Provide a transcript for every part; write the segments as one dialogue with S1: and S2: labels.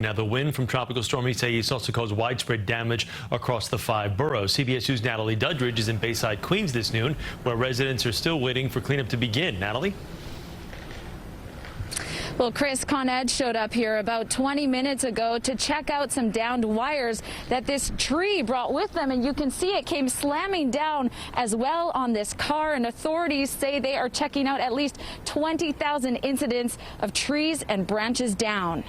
S1: Now, the wind from Tropical Storm Isaias also caused widespread damage across the 5 boroughs. CBS News' Natalie Duddridge is in Bayside, Queens this noon, where residents are still waiting for cleanup to begin. Natalie?
S2: Well, Chris, Con Ed showed up here about 20 minutes ago to check out some downed wires that this tree brought with them. And you can see it came slamming down as well on this car. And authorities say they are checking out at least 20,000 incidents of trees and branches down.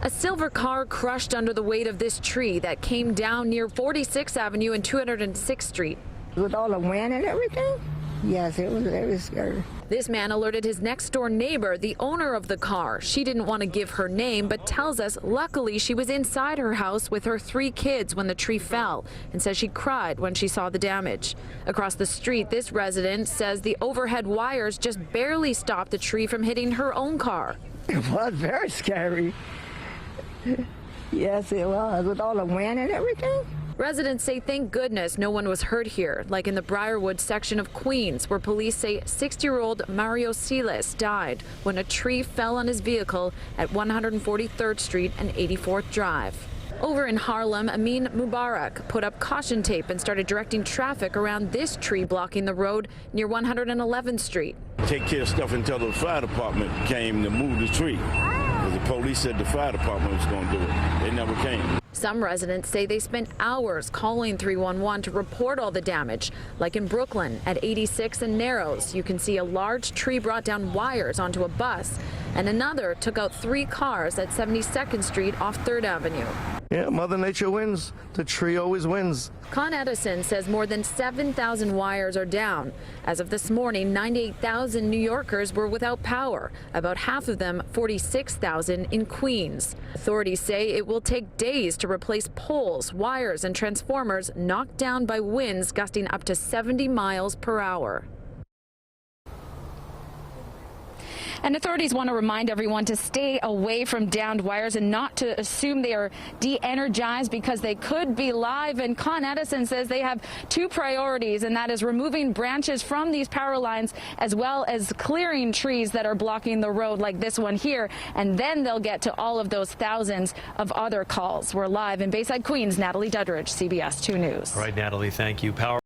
S2: A silver car crushed under the weight of this tree that came down near 46th Avenue and 206th Street.
S3: With all the wind and everything? Yes, it was very scary.
S2: This man alerted his next door neighbor, the owner of the car. She didn't want to give her name, but tells us luckily she was inside her house with her 3 kids when the tree fell, and says she cried when she saw the damage. Across the street, this resident says the overhead wires just barely stopped the tree from hitting her own car.
S3: It was very scary. Yes, it was, with all the wind and everything.
S2: Residents say thank goodness no one was hurt here, like in the Briarwood section of Queens, where police say 60-year-old Mario Silas died when a tree fell on his vehicle at 143rd Street and 84th Drive. Over in Harlem, Amin Mubarak put up caution tape and started directing traffic around this tree blocking the road near 111th Street.
S4: Take care of stuff until the fire department came to move the tree. The police said the fire department was going to do it. They never came.
S2: Some residents say they spent hours calling 311 to report all the damage. Like in Brooklyn at 86 and Narrows, you can see a large tree brought down wires onto a bus, and another took out 3 cars at 72nd Street off 3rd Avenue.
S5: Yeah, Mother Nature wins. The tree always wins.
S2: Con Edison says more than 7,000 wires are down. As of this morning, 98,000 New Yorkers were without power, about half of them 46,000 in Queens. Authorities say it will take days to replace poles, wires, and transformers knocked down by winds gusting up to 70 miles per hour. And authorities want to remind everyone to stay away from downed wires and not to assume they are de-energized because they could be live. And Con Edison says they have 2 priorities, and that is removing branches from these power lines as well as clearing trees that are blocking the road like this one here. And then they'll get to all of those thousands of other calls. We're live in Bayside, Queens. Natalie Duddridge, CBS 2 News.
S1: All right, Natalie, thank you.